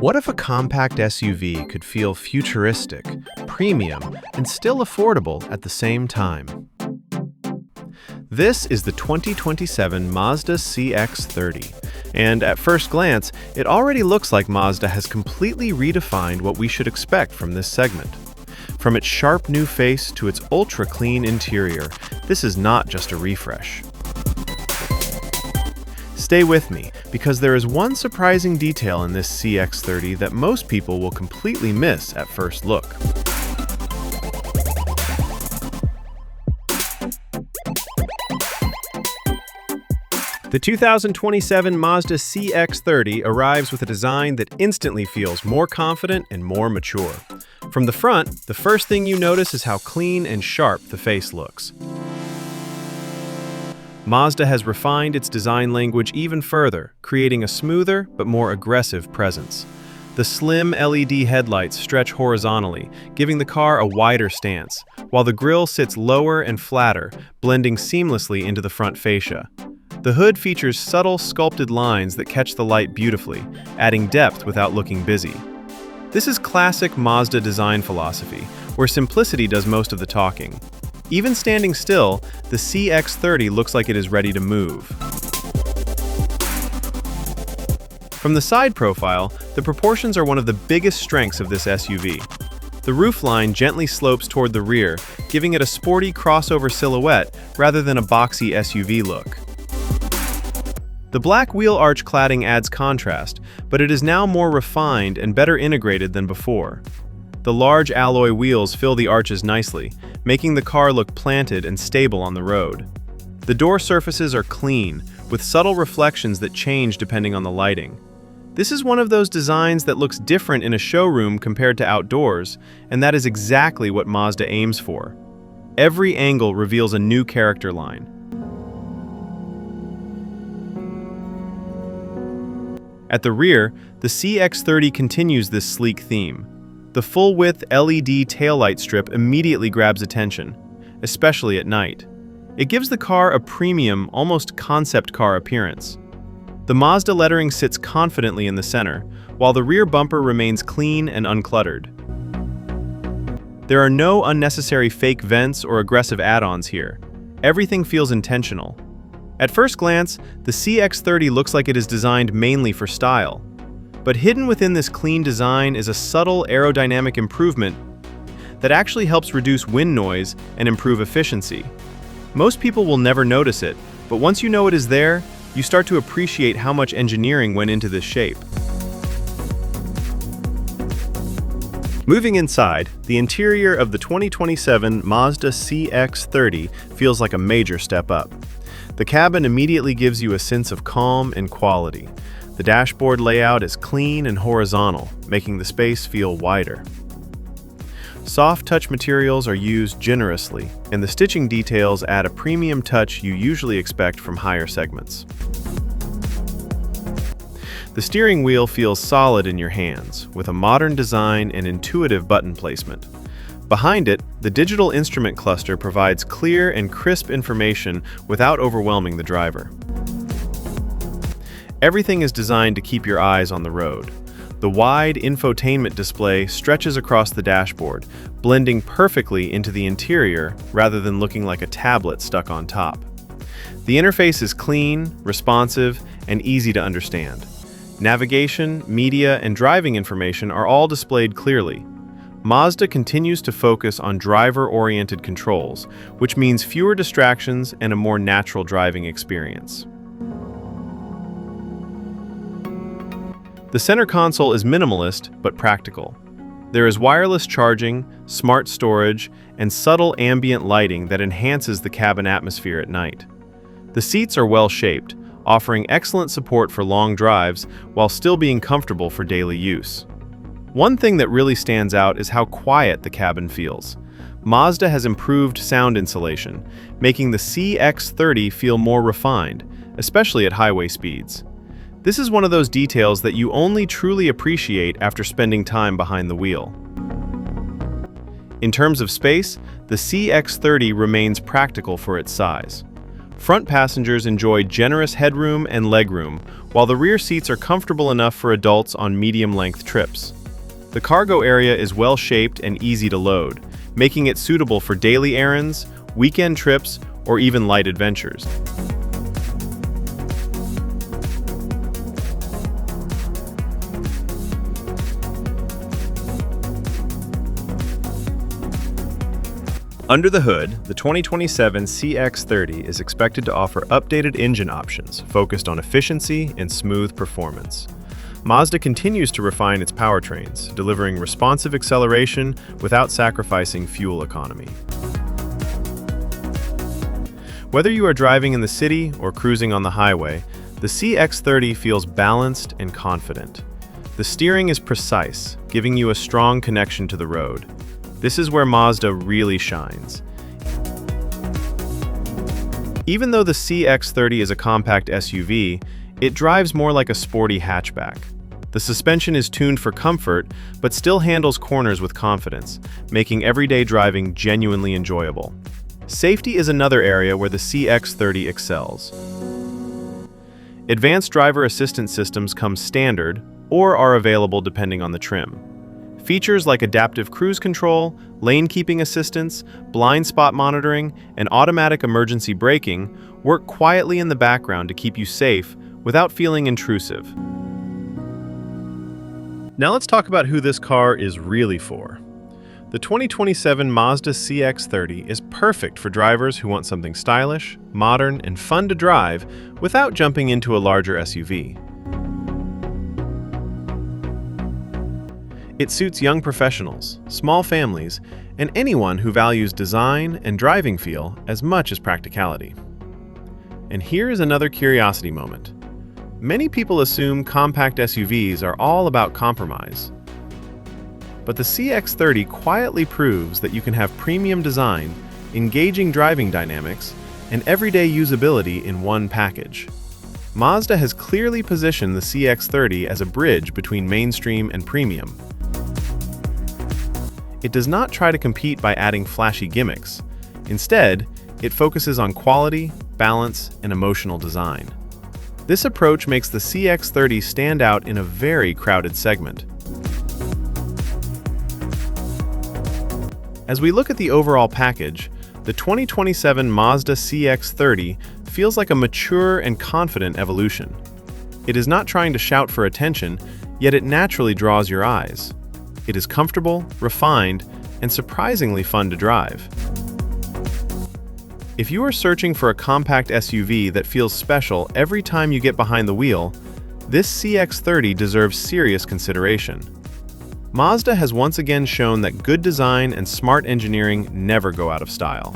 What if a compact SUV could feel futuristic, premium, and still affordable at the same time? This is the 2027 Mazda CX-30, and at first glance, it already looks like Mazda has completely redefined what we should expect from this segment. From its sharp new face to its ultra-clean interior, this is not just a refresh. Stay with me, because there is one surprising detail in this CX-30 that most people will completely miss at first look. The 2027 Mazda CX-30 arrives with a design that instantly feels more confident and more mature. From the front, the first thing you notice is how clean and sharp the face looks. Mazda has refined its design language even further, creating a smoother but more aggressive presence. The slim LED headlights stretch horizontally, giving the car a wider stance, while the grille sits lower and flatter, blending seamlessly into the front fascia. The hood features subtle, sculpted lines that catch the light beautifully, adding depth without looking busy. This is classic Mazda design philosophy, where simplicity does most of the talking. Even standing still, the CX-30 looks like it is ready to move. From the side profile, the proportions are one of the biggest strengths of this SUV. The roofline gently slopes toward the rear, giving it a sporty crossover silhouette rather than a boxy SUV look. The black wheel arch cladding adds contrast, but it is now more refined and better integrated than before. The large alloy wheels fill the arches nicely, making the car look planted and stable on the road. The door surfaces are clean, with subtle reflections that change depending on the lighting. This is one of those designs that looks different in a showroom compared to outdoors, and that is exactly what Mazda aims for. Every angle reveals a new character line. At the rear, the CX-30 continues this sleek theme. The full-width LED taillight strip immediately grabs attention, especially at night. It gives the car a premium, almost concept car appearance. The Mazda lettering sits confidently in the center, while the rear bumper remains clean and uncluttered. There are no unnecessary fake vents or aggressive add-ons here. Everything feels intentional. At first glance, the CX-30 looks like it is designed mainly for style. But hidden within this clean design is a subtle aerodynamic improvement that actually helps reduce wind noise and improve efficiency. Most people will never notice it, but once you know it is there, you start to appreciate how much engineering went into this shape. Moving inside, the interior of the 2027 Mazda CX-30 feels like a major step up. The cabin immediately gives you a sense of calm and quality. The dashboard layout is clean and horizontal, making the space feel wider. Soft touch materials are used generously, and the stitching details add a premium touch you usually expect from higher segments. The steering wheel feels solid in your hands, with a modern design and intuitive button placement. Behind it, the digital instrument cluster provides clear and crisp information without overwhelming the driver. Everything is designed to keep your eyes on the road. The wide infotainment display stretches across the dashboard, blending perfectly into the interior rather than looking like a tablet stuck on top. The interface is clean, responsive, and easy to understand. Navigation, media, and driving information are all displayed clearly. Mazda continues to focus on driver-oriented controls, which means fewer distractions and a more natural driving experience. The center console is minimalist but practical. There is wireless charging, smart storage, and subtle ambient lighting that enhances the cabin atmosphere at night. The seats are well-shaped, offering excellent support for long drives while still being comfortable for daily use. One thing that really stands out is how quiet the cabin feels. Mazda has improved sound insulation, making the CX-30 feel more refined, especially at highway speeds. This is one of those details that you only truly appreciate after spending time behind the wheel. In terms of space, the CX-30 remains practical for its size. Front passengers enjoy generous headroom and legroom, while the rear seats are comfortable enough for adults on medium-length trips. The cargo area is well-shaped and easy to load, making it suitable for daily errands, weekend trips, or even light adventures. Under the hood, the 2027 CX-30 is expected to offer updated engine options focused on efficiency and smooth performance. Mazda continues to refine its powertrains, delivering responsive acceleration without sacrificing fuel economy. Whether you are driving in the city or cruising on the highway, the CX-30 feels balanced and confident. The steering is precise, giving you a strong connection to the road. This is where Mazda really shines. Even though the CX-30 is a compact SUV, it drives more like a sporty hatchback. The suspension is tuned for comfort, but still handles corners with confidence, making everyday driving genuinely enjoyable. Safety is another area where the CX-30 excels. Advanced driver assistance systems come standard or are available depending on the trim. Features like adaptive cruise control, lane keeping assistance, blind spot monitoring, and automatic emergency braking work quietly in the background to keep you safe without feeling intrusive. Now let's talk about who this car is really for. The 2027 Mazda CX-30 is perfect for drivers who want something stylish, modern, and fun to drive without jumping into a larger SUV. It suits young professionals, small families, and anyone who values design and driving feel as much as practicality. And here is another curiosity moment. Many people assume compact SUVs are all about compromise. But the CX-30 quietly proves that you can have premium design, engaging driving dynamics, and everyday usability in one package. Mazda has clearly positioned the CX-30 as a bridge between mainstream and premium. It does not try to compete by adding flashy gimmicks. Instead, it focuses on quality, balance, and emotional design. This approach makes the CX-30 stand out in a very crowded segment. As we look at the overall package, the 2027 Mazda CX-30 feels like a mature and confident evolution. It is not trying to shout for attention, yet it naturally draws your eyes. It is comfortable, refined, and surprisingly fun to drive. If you are searching for a compact SUV that feels special every time you get behind the wheel, this CX-30 deserves serious consideration. Mazda has once again shown that good design and smart engineering never go out of style.